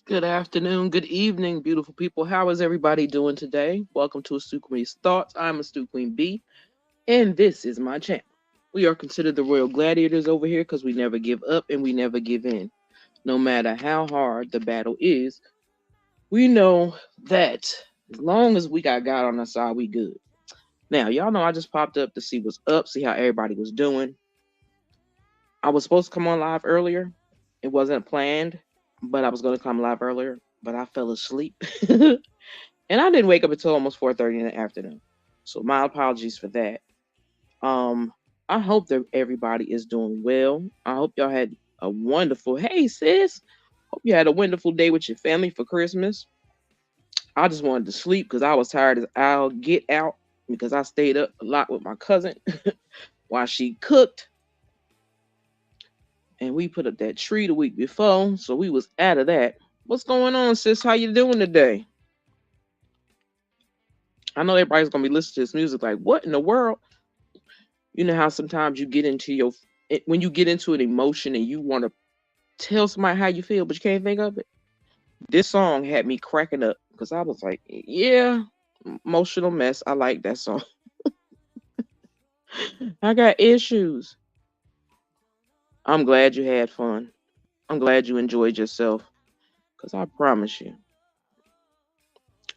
Good afternoon, good evening, beautiful people. How is everybody doing today? Welcome to Astute Queen's Thoughts. I'm Astute Queen B, and this is my channel. We are considered the royal gladiators over here because we never give up and we never give in. No matter how hard the battle is, we know that as long as we got God on our side, we good. Now, y'all know I just popped up to see what's up, see how everybody was doing. I was supposed to come on live earlier. It wasn't planned, but I was going to come live earlier, but I fell asleep. And I didn't wake up until almost 4:30 in the afternoon. So my apologies for that. Um, I hope that everybody is doing well. I hope y'all had a wonderful hey sis. Hope you had a wonderful day with your family for Christmas. I just wanted to sleep because I was tired as I'll get out because I stayed up a lot with my cousin while she cooked. And we put up that tree the week before, so we was out of that. What's going on, sis? How you doing today? I know everybody's gonna be listening to this music like, what in the world? You know how sometimes you get into when you get into an emotion and you want to tell somebody how you feel, but you can't think of it. This song had me cracking up because I was like, yeah, emotional mess. I like that song. I got issues. I'm glad you had fun. I'm glad you enjoyed yourself because I promise you,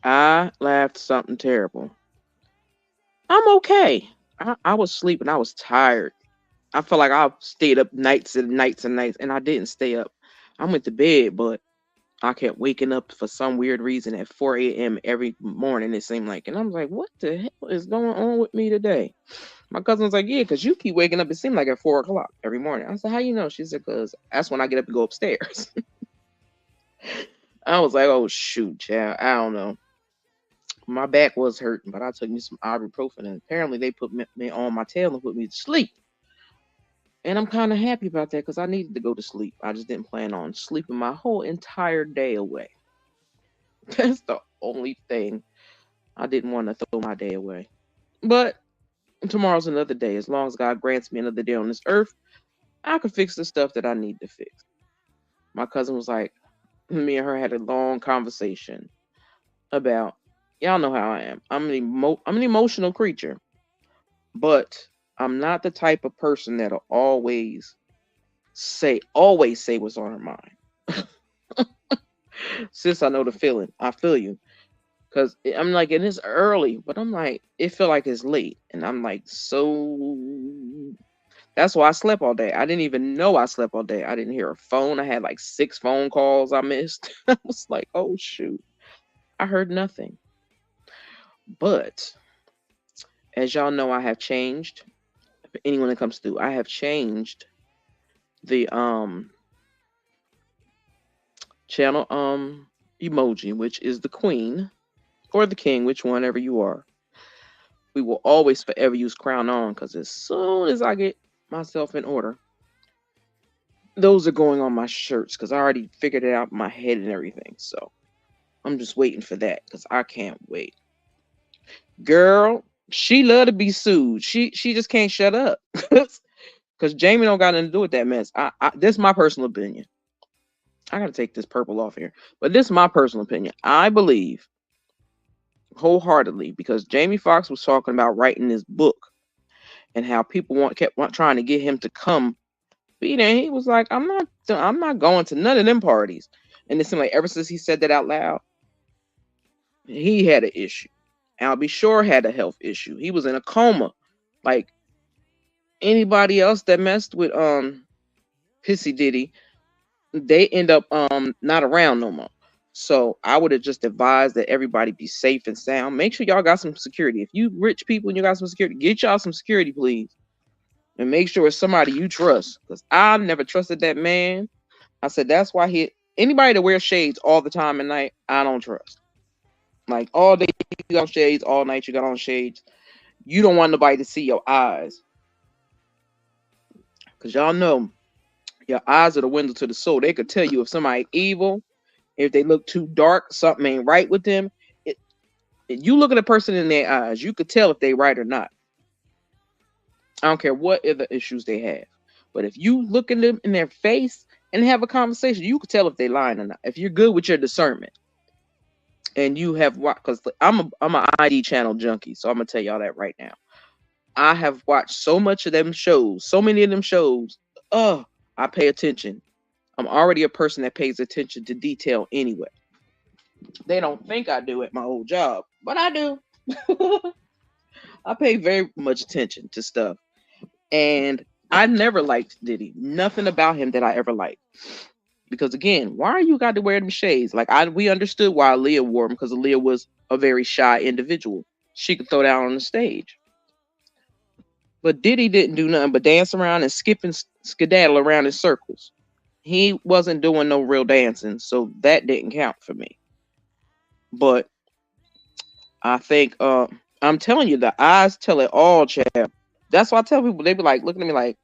I laughed something terrible. I'm okay. I was sleeping. I was tired. I felt like I stayed up nights and nights and nights, and I didn't stay up. I went to bed, but I kept waking up for some weird reason at 4 a.m. every morning, it seemed like. And I was like, what the hell is going on with me today? My cousin was like, yeah, because you keep waking up, it seemed like at 4 o'clock every morning. I said, how you know? She said, because that's when I get up and go upstairs. I was like, oh, shoot, child. I don't know. My back was hurting, but I took me some ibuprofen, and apparently they put me on my tail and put me to sleep. And I'm kind of happy about that because I needed to go to sleep. I just didn't plan on sleeping my whole entire day away. That's the only thing. I didn't want to throw my day away. But tomorrow's another day. As long as God grants me another day on this earth, I can fix the stuff that I need to fix. My cousin was like, me and her had a long conversation about, y'all know how I am. I'm an emotional creature, but I'm not the type of person that'll always say what's on her mind. Sis, I know the feeling. I feel you. Cause I'm like, and it's early, but I'm like, it feel like it's late, and I'm like, so that's why I slept all day. I didn't even know I slept all day. I didn't hear a phone. I had like 6 phone calls I missed. I was like, oh shoot, I heard nothing. But as y'all know, I have changed. For anyone that comes through, I have changed the channel emoji, which is the queen or the king, which one ever you are. We will always forever use crown on because as soon as I get myself in order, those are going on my shirts because I already figured it out in my head and everything. So I'm just waiting for that because I can't wait. Girl, she love to be sued. She just can't shut up because Jamie don't got nothing to do with that mess. This is my personal opinion. I gotta take this purple off here, but this is my personal opinion. I believe wholeheartedly because Jamie Foxx was talking about writing this book and how people trying to get him to come be there. He was like, I'm not going to none of them parties. And it seemed like ever since he said that out loud, he had an issue. Albie Shore had a health issue. He was in a coma. Like anybody else that messed with Pissy Diddy, they end up not around no more. So I would have just advised that everybody be safe and sound. Make sure y'all got some security. If you rich people and you got some security, get y'all some security, please. And make sure it's somebody you trust. Because I never trusted that man. I said that's why anybody that wears shades all the time at night, I don't trust. Like all day you got on shades, all night you got on shades. You don't want nobody to see your eyes. Because y'all know your eyes are the window to the soul. They could tell you if somebody evil, if they look too dark, something ain't right with them. If you look at a person in their eyes, you could tell if they right or not. I don't care what other issues they have. But if you look at them in their face and have a conversation. You can tell if they lying or not. If you're good with your discernment and you have watched, because I'm a ID channel junkie, so I'm gonna tell y'all that right now. I have watched so much of them shows, so many of them shows. Oh, I pay attention. I'm already a person that pays attention to detail anyway. They don't think I do at my old job, but I do. I pay very much attention to stuff. And I never liked Diddy. Nothing about him that I ever liked. Because again, why are you got to wear them shades? Like we understood why Aaliyah wore them, because Aaliyah was a very shy individual. She could throw down on the stage. But Diddy didn't do nothing but dance around and skip and skedaddle around in circles. He wasn't doing no real dancing, so that didn't count for me. But I think I'm telling you, the eyes tell it all, Chad. That's why I tell people, they be like looking at me like,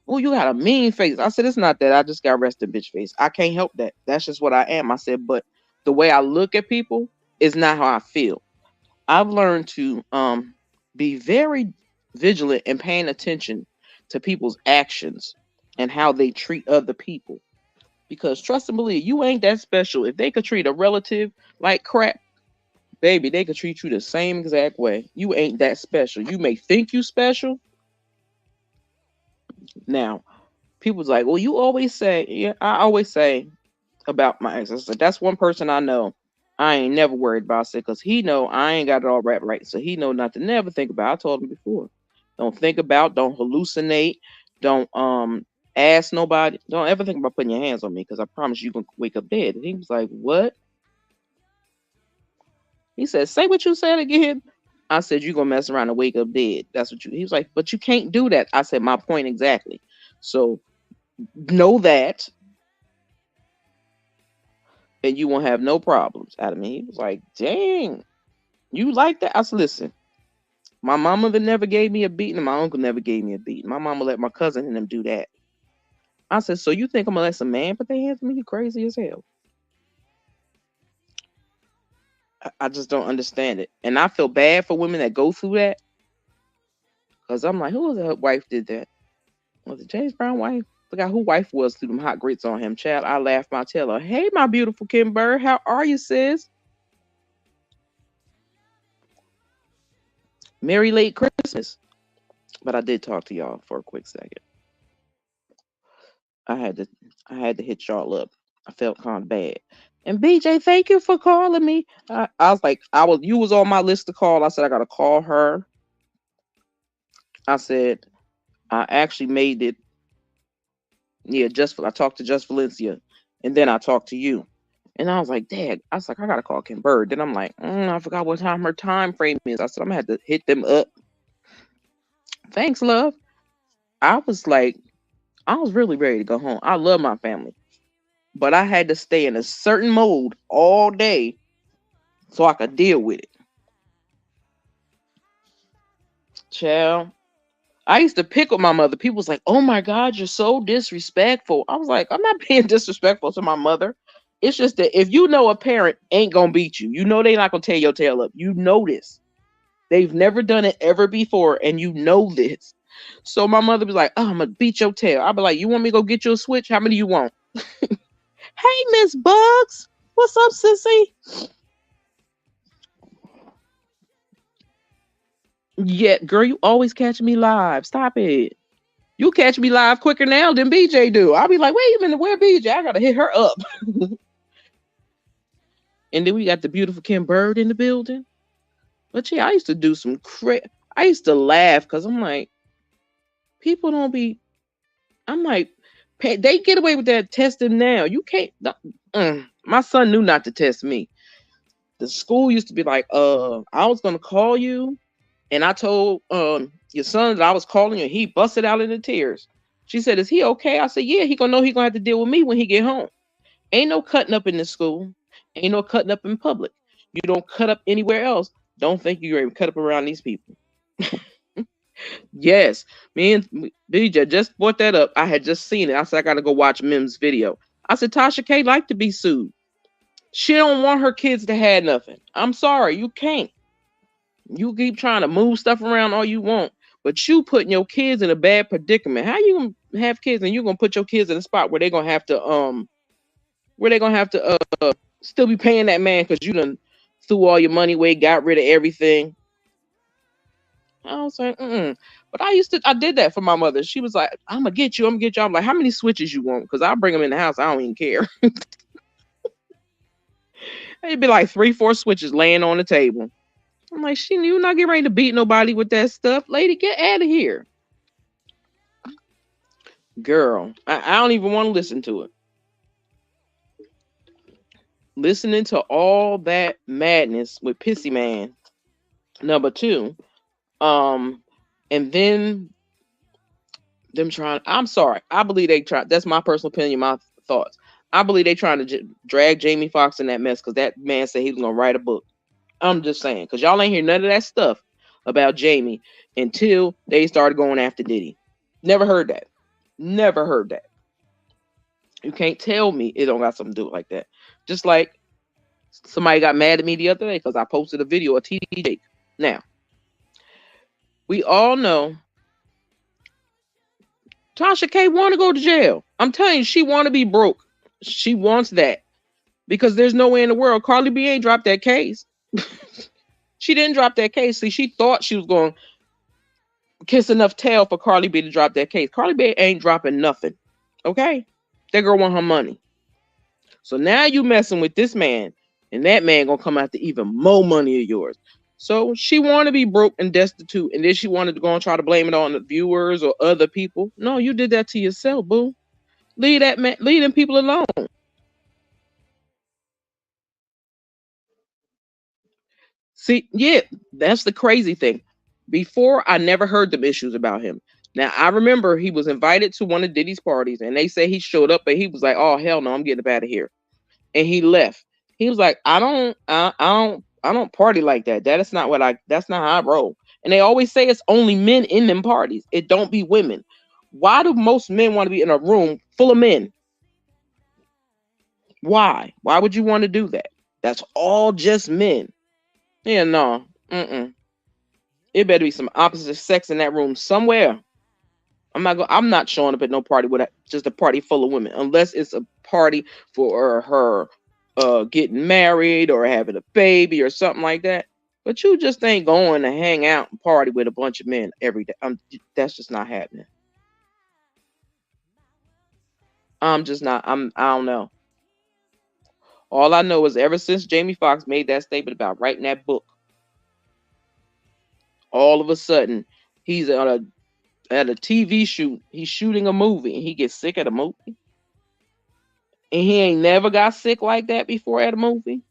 "Oh, you got a mean face." I said, "It's not that. I just got rested bitch face. I can't help that. That's just what I am." I said, "But the way I look at people is not how I feel." I've learned to be very vigilant and paying attention to people's actions and how they treat other people. Because trust and believe, you ain't that special. If they could treat a relative like crap, baby, they could treat you the same exact way. You ain't that special. You may think you special. Now, people's like, well, you always say, yeah, I always say about my ex. I said, that's one person I know I ain't never worried about it, because he know I ain't got it all wrapped right. So he know not to never think about. I told him before. Don't think about, don't hallucinate, don't ask nobody, don't ever think about putting your hands on me, because I promise you gonna wake up dead. And he was like, what? He said, say what you said again. I said, you're gonna mess around and wake up dead. That's what you, he was like, but you can't do that. I said, my point exactly. So know that, and you won't have no problems out of me. He was like, dang, you like that? I said, listen, my mama never gave me a beating, and my uncle never gave me a beating. My mama let my cousin and them do that. I said, so you think I'm gonna let some man put their hands on me? You crazy as hell. I just don't understand it. And I feel bad for women that go through that. Because I'm like, who was that wife did that? Was it James Brown wife? Forgot who wife was through them hot grits on him, child. I laughed my tail off. Hey, my beautiful Kim Bird, how are you, sis? Merry late Christmas. But I did talk to y'all for a quick second. I had to hit y'all up. I felt kind of bad. And BJ, thank you for calling me. I was like, you was on my list to call. I said I gotta call her. I said I actually made it. Yeah, I talked to Just Valencia, and then I talked to you. And I was like, Dad, I was like, I gotta call Kim Bird. Then I'm like, I forgot what time her time frame is. I said, I'm gonna have to hit them up. Thanks, love. I was really ready to go home. I love my family, but I had to stay in a certain mode all day so I could deal with it. Child, I used to pick with my mother. People was like, oh my God, you're so disrespectful. I was like, I'm not being disrespectful to my mother. It's just that if you know a parent ain't gonna beat you, you know they're not gonna tear your tail up. You know this. They've never done it ever before, and you know this. So my mother was like, oh, I'm gonna beat your tail. I'll be like, you want me to go get you a switch? How many you want? Hey, Miss Bugs. What's up, sissy? Yeah, girl, you always catch me live. Stop it. You catch me live quicker now than BJ do. I'll be like, wait a minute, where BJ? I gotta hit her up. And then we got the beautiful Kim Bird in the building. But yeah, I used to do some I used to laugh because I'm like, people don't be. I'm like, they get away with that testing now. You can't. My son knew not to test me. The school used to be like, I was gonna call you, and I told your son that I was calling you. And he busted out into tears. She said, "Is he okay?" I said, "Yeah, he gonna know he gonna have to deal with me when he get home. Ain't no cutting up in the school. Ain't no cutting up in public. You don't cut up anywhere else. Don't think you're able to cut up around these people." Yes, me and BJ just brought that up. I had just seen it. I said I gotta go watch Mim's video. I said Tasha K like to be sued. She don't want her kids to have nothing. I'm sorry, you can't. You keep trying to move stuff around all you want, But you putting your kids in a bad predicament. How you gonna have kids and you gonna put your kids in a spot where they're gonna have to still be paying that man because you done threw all your money away, got rid of everything. I was like, but I did that for my mother. She was like, I'm gonna get you. I'm like, how many switches you want? Because I'll bring them in the house. I don't even care. It'd be like 3-4 switches laying on the table. I'm like, you not getting ready to beat nobody with that stuff. Lady, get out of here. Girl, I don't even want to listen to it. Listening to all that madness with Pissy Man. Number 2. And then them trying, I'm sorry. I believe they try. That's my personal opinion, my thoughts. I believe they trying to drag Jamie Foxx in that mess because that man said he was gonna write a book. I'm just saying, because y'all ain't hear none of that stuff about Jamie until they started going after Diddy. Never heard that. Never heard that. You can't tell me it don't got something to do with like that. Just like somebody got mad at me the other day because I posted a video of TD. Now, we all know Tasha K want to go to jail. I'm telling you, she want to be broke. She wants that because there's no way in the world Cardi B ain't dropped that case. She didn't drop that case. See, she thought she was going to kiss enough tail for Cardi B to drop that case. Cardi B ain't dropping nothing. Okay? That girl want her money. So now you messing with this man, and that man going to come after even more money of yours. So she want to be broke and destitute, and then she wanted to go and try to blame it on the viewers or other people. No, you did that to yourself, boo. Leave that man, leave them people alone. See, yeah, that's the crazy thing. Before, I never heard them issues about him. Now, I remember he was invited to one of Diddy's parties, and they say he showed up, but he was like, "Oh hell no, I'm getting up out of here," and he left. He was like, I don't party like that. That's not that's not how I roll." And they always say it's only men in them parties. It don't be women. Why do most men want to be in a room full of men? Why? Why would you want to do that? That's all just men. Yeah, no. It better be some opposite sex in that room somewhere. I'm not showing up at no party with just a party full of women unless it's a party for her getting married or having a baby or something like that. But you just ain't going to hang out and party with a bunch of men every day. That's just not happening. I'm just not. I don't know. All I know is ever since Jamie Foxx made that statement about writing that book, all of a sudden he's at a TV shoot. He's shooting a movie and he gets sick at a movie. And he ain't never got sick like that before at a movie.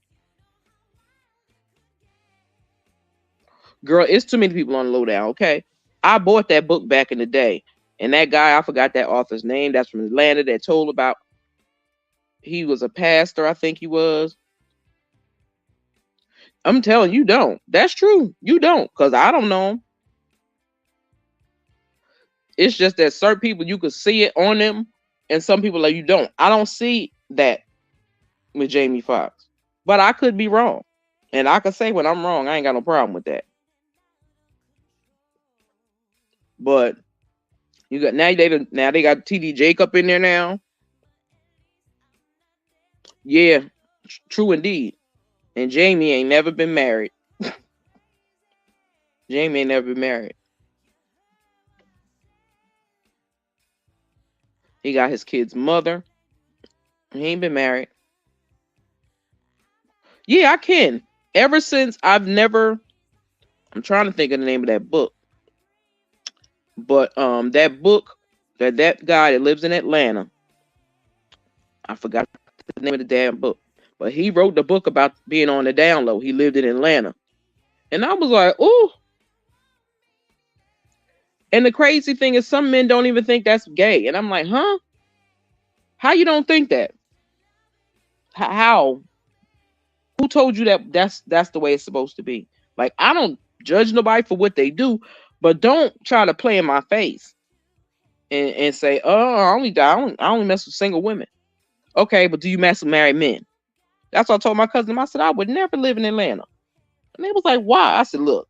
Girl, it's too many people on the lowdown, okay? I bought that book back in the day. And that guy, I forgot that author's name, that's from Atlanta, that told about, he was a pastor, I think he was. I'm telling you, don't. That's true. You don't, because I don't know him. It's just that certain people, you could see it on them, and some people like you don't. I don't see that with Jamie Foxx. But I could be wrong. And I could say when I'm wrong, I ain't got no problem with that. But you got now they got TD Jacob in there now. Yeah, true indeed. And Jamie ain't never been married. Jamie ain't never been married. He got his kid's mother. He ain't been married. Yeah, I can. Ever since I'm trying to think of the name of that book. But that book that guy that lives in Atlanta, I forgot the name of the damn book. But he wrote the book about being on the down low. He lived in Atlanta. And I was like, ooh. And the crazy thing is some men don't even think that's gay. And I'm like, huh? How you don't think that? How? Who told you that that's the way it's supposed to be? Like, I don't judge nobody for what they do, but don't try to play in my face and say, oh, I only mess with single women. Okay, but do you mess with married men? That's what I told my cousin. I said, I would never live in Atlanta. And they was like, why? I said, look,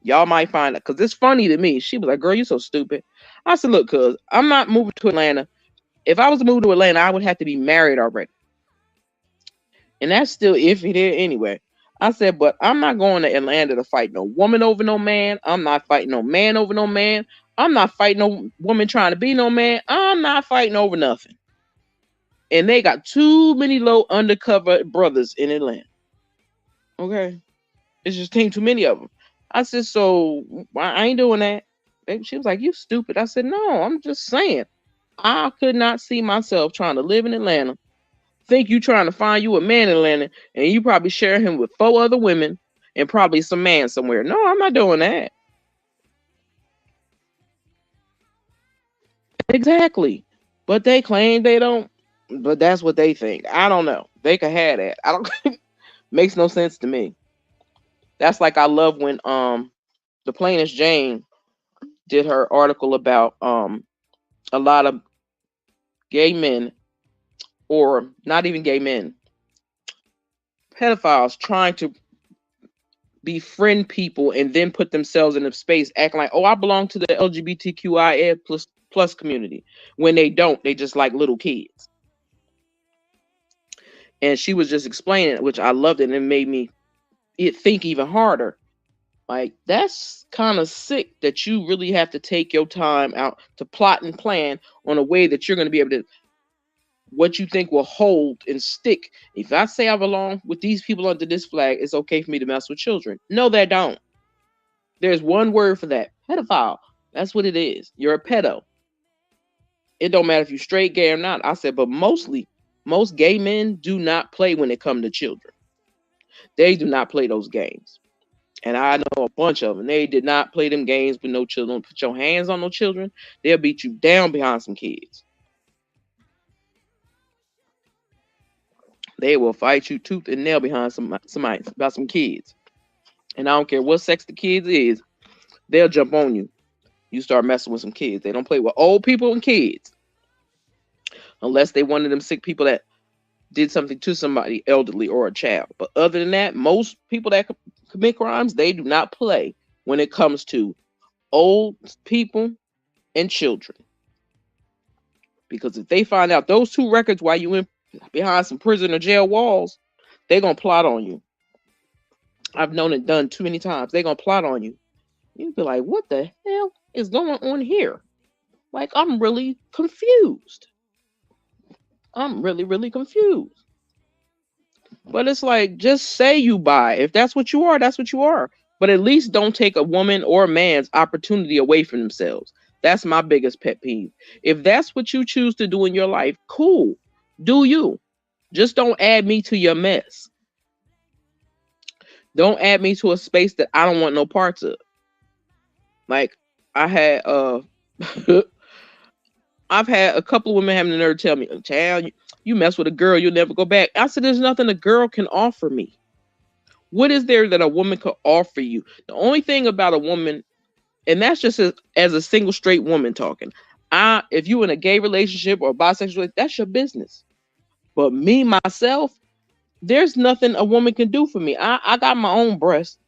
Y'all might find it because it's funny to me. She was like, "Girl, you so stupid." I said, "Look, cuz I'm not moving to Atlanta. If I was to move to Atlanta, I would have to be married already, and that's still iffy there anyway." I said, "But I'm not going to Atlanta to fight no woman over no man. I'm not fighting no man over no man. I'm not fighting no woman trying to be no man. I'm not fighting over nothing." And they got too many low undercover brothers in Atlanta. Okay, it's just too many of them. I said, "So I ain't doing that." She was like, "You stupid." I said, "No, I'm just saying. I could not see myself trying to live in Atlanta. Think you trying to find you a man in Atlanta, and you probably share him with 4 other women and probably some man somewhere. No, I'm not doing that." Exactly. But they claim they don't. But that's what they think. I don't know. They could have that. I don't. Makes no sense to me. That's like I love when the plainest Jane did her article about a lot of gay men, or not even gay men, pedophiles trying to befriend people and then put themselves in a space acting like, "Oh, I belong to the LGBTQIA plus community," when they don't. They just like little kids. And she was just explaining it, which I loved it, and it made me think even harder. Like, that's kind of sick that you really have to take your time out to plot and plan on a way that you're going to be able to, what you think will hold and stick. If I say I belong with these people under this flag, it's okay for me to mess with children. No, they don't. There's one word for that: pedophile. That's what it is. You're a pedo. It don't matter if you're straight, gay, or not. I said, but mostly, most gay men do not play when it comes to children. They do not play those games. And I know a bunch of them. They did not play them games with no children. Put your hands on no children, they'll beat you down behind some kids. They will fight you tooth and nail behind somebody about some kids. And I don't care what sex the kids is, they'll jump on you. You start messing with some kids. They don't play with old people and kids unless they one of them sick people that did something to somebody elderly or a child. But other than that, most people that commit crimes, they do not play when it comes to old people and children. Because if they find out those 2 records while you in behind some prison or jail walls, they're gonna plot on you. I've known it done too many times. They're gonna plot on you. You'd be like, what the hell is going on here? Like, I'm really confused. I'm really, really confused. But it's like, just say you bi. If that's what you are, that's what you are. But at least don't take a woman or a man's opportunity away from themselves. That's my biggest pet peeve. If that's what you choose to do in your life, cool. Do you. Just don't add me to your mess. Don't add me to a space that I don't want no parts of. Like, I had I've had a couple of women having the nerve to tell me, "Child, you mess with a girl, you'll never go back." I said, "There's nothing a girl can offer me. What is there that a woman could offer you?" The only thing about a woman, and that's just as a single straight woman talking. If you in a gay relationship or bisexual, that's your business. But me myself, there's nothing a woman can do for me. I got my own breast.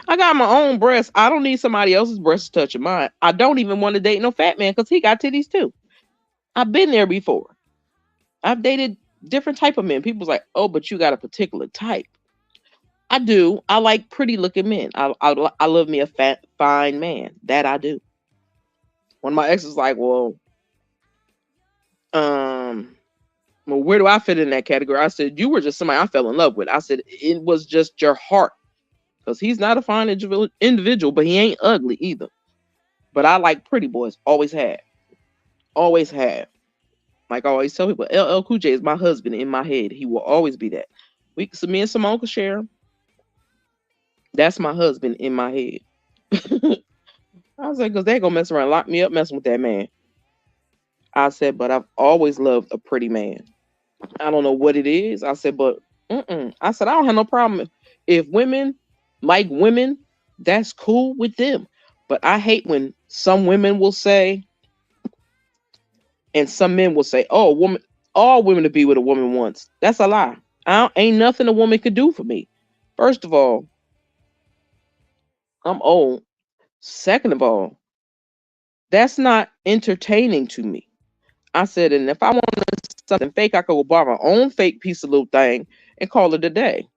I got my own breast. I don't need somebody else's breast touching mine. I don't even want to date no fat man because he got titties too. I've been there before. I've dated different type of men. People's like, "Oh, but you got a particular type." I do. I like pretty looking men. I love me a fat, fine man. That I do. One of my exes was like, um, well, where do I fit in that category? I said, "You were just somebody I fell in love with." I said, "It was just your heart." Because he's not a fine individual, but he ain't ugly either. But I like pretty boys. Always have. Always have. Like I always tell people, LL Cool J is my husband in my head. He will always be that. So me and Simone could share him. That's my husband in my head. I was like, because they're gonna mess around, lock me up messing with that man. I said, but I've always loved a pretty man. I don't know what it is. I said, but I said, I don't have no problem if women like women. That's cool with them. But I hate when some women will say, and some men will say, "Oh, woman, all women to be with a woman once." That's a lie. Ain't nothing a woman could do for me. First of all, I'm old. Second of all, that's not entertaining to me. I said, and if I wanted something fake, I could go buy my own fake piece of little thing and call it a day.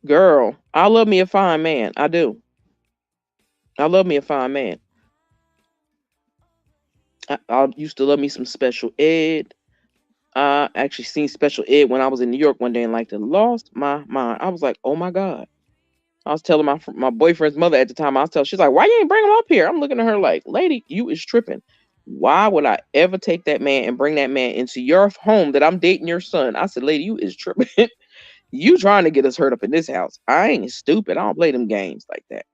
Girl, I love me a fine man. I do. I love me a fine man. I used to love me some special ed. I actually seen special ed when I was in New York one day and like lost my mind. I was like, oh my God. I was telling my boyfriend's mother at the time, I was telling, she's like, why you ain't bring him up here? I'm looking at her like, lady, you is tripping. Why would I ever take that man and bring that man into your home that I'm dating your son? I said, lady, you is tripping. You trying to get us hurt up in this house. I ain't stupid. I don't play them games like that.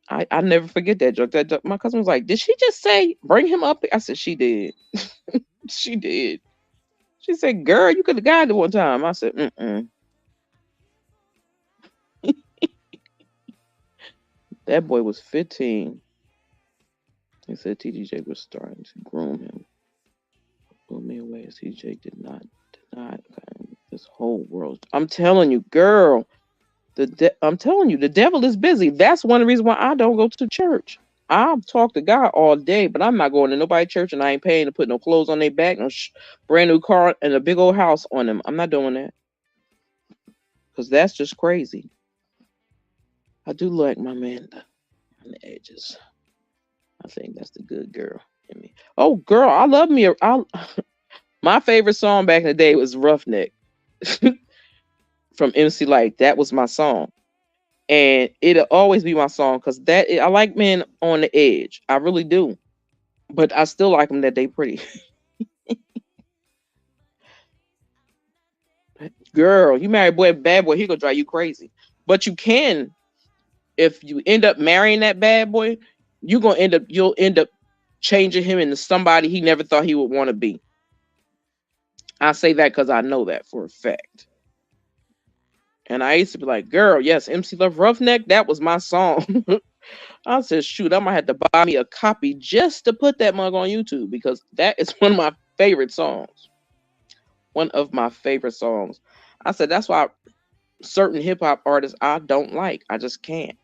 I never forget that joke. That joke. My cousin was like, did she just say bring him up here? I said, she did. She did. She said, girl, you could have got it one time. I said, mm-mm. That boy was 15. He said TDJ was starting to groom him. Blew me away as TJ did not deny this whole world. I'm telling you, girl, I'm telling you, the devil is busy. That's one of the reasons why I don't go to church. I'll talk to God all day, but I'm not going to nobody's church and I ain't paying to put no clothes on their back, no brand new car, and a big old house on them. I'm not doing that because that's just crazy. I do like my man on the edges. I think that's the good girl in me. Oh, girl, I love me. My favorite song back in the day was Roughneck from MC Light. That was my song. And it'll always be my song because I like men on the edge. I really do. But I still like them that they pretty. Girl, you marry boy, bad boy, he gonna drive you crazy. But you can, if you end up marrying that bad boy, you'll end up changing him into somebody he never thought he would want to be. I say that because I know that for a fact. And I used to be like, girl, yes, MC Love Roughneck, that was my song. I said, shoot, I might have to buy me a copy just to put that mug on YouTube because that is one of my favorite songs. One of my favorite songs. I said, that's why certain hip hop artists I don't like. I just can't.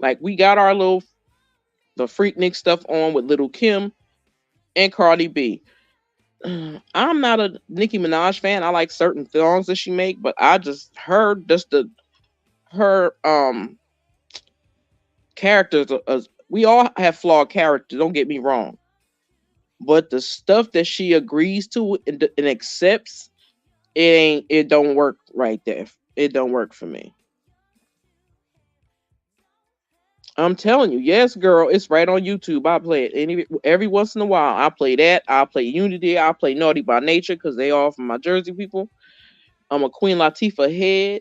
Like, we got the Freaknik stuff on with Little Kim and Cardi B. I'm not a Nicki Minaj fan. I like certain songs that she make, but I just heard her characters. We all have flawed characters. Don't get me wrong, but the stuff that she agrees to and accepts, it don't work right there. It don't work for me. I'm telling you, yes, girl, it's right on YouTube. I play it every once in a while. I play that. I play Unity. I play Naughty by Nature because they all from my Jersey people. I'm a Queen Latifah head.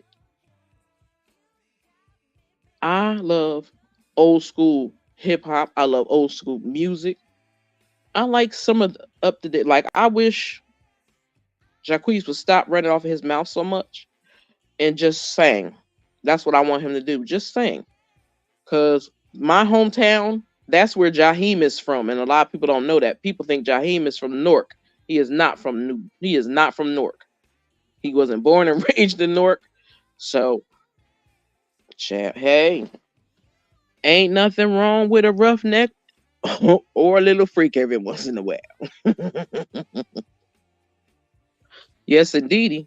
I love old school hip hop. I love old school music. I like some of the up to date. Like, I wish Jacquees would stop running off of his mouth so much and just sing. That's what I want him to do. Just sing. Because my hometown, that's where Jaheim is from. And a lot of people don't know that. People think Jaheim is from Newark. He is not from Newark. He wasn't born and raised in Newark. So, hey, ain't nothing wrong with a roughneck or a little freak every once in a while. Yes, indeedy.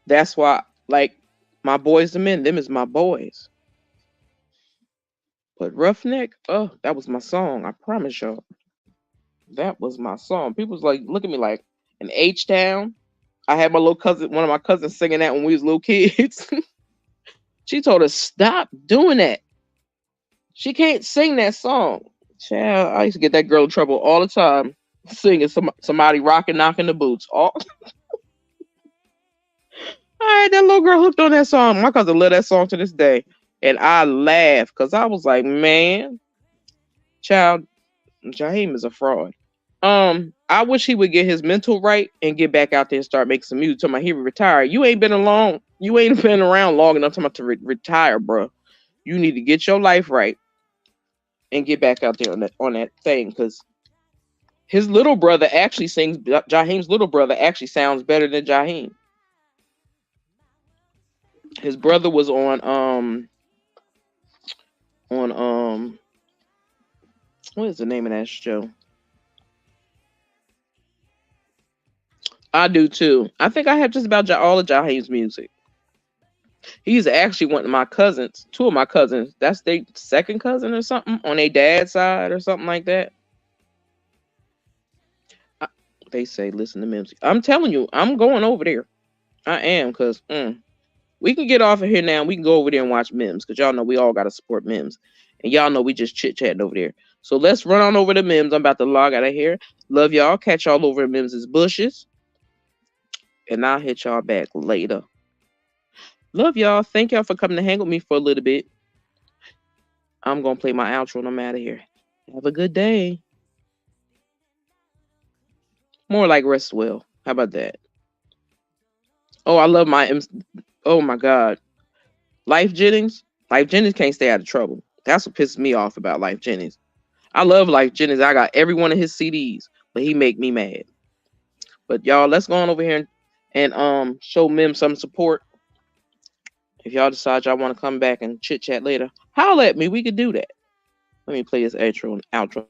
That's why, like, my boys the men, them is my boys. But Roughneck, oh, that was my song. I promise y'all. That was my song. People's like, look at me like in H-Town. I had my little cousin, one of my cousins singing that when we was little kids. She told us, stop doing that. She can't sing that song. Child, I used to get that girl in trouble all the time, singing somebody rocking, knocking the boots. All I had that little girl hooked on that song. My cousin loved that song to this day. And I laughed because I was like, man, child, Jaheim is a fraud. I wish he would get his mental right and get back out there and start making some music. Talking about he would retire. You ain't been around long enough to retire, bro. You need to get your life right and get back out there on that thing. Because His little brother actually sings. Jaheim's little brother actually sounds better than Jaheim. His brother was on what is the name of that show? I do too. I think I have just about all of Jaheim's music. He's actually one of my cousins, two of my cousins. That's their second cousin or something on their dad's side or something like that. They say listen to music. I'm telling you, I'm going over there. I am, because we can get off of here now. We can go over there and watch Mims, because y'all know we all got to support Mims. And y'all know we just chit-chatting over there. So let's run on over to Mims. I'm about to log out of here. Love y'all. Catch y'all over in Mims's bushes. And I'll hit y'all back later. Love y'all. Thank y'all for coming to hang with me for a little bit. I'm going to play my outro and I'm out of here. Have a good day. More like rest well. How about that? Oh, I love my... Oh, my God. Life Jennings? Life Jennings can't stay out of trouble. That's what pisses me off about Life Jennings. I love Life Jennings. I got every one of his CDs, but he make me mad. But y'all, let's go on over here and show Mim some support. If y'all decide y'all want to come back and chit chat later, holler at me. We could do that. Let me play this intro and outro.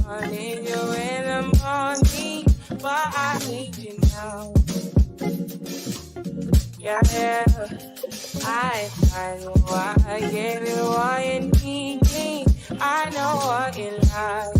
I need you in the morning, but I need you now. Yeah, I know what I get and what you need. I know what you like.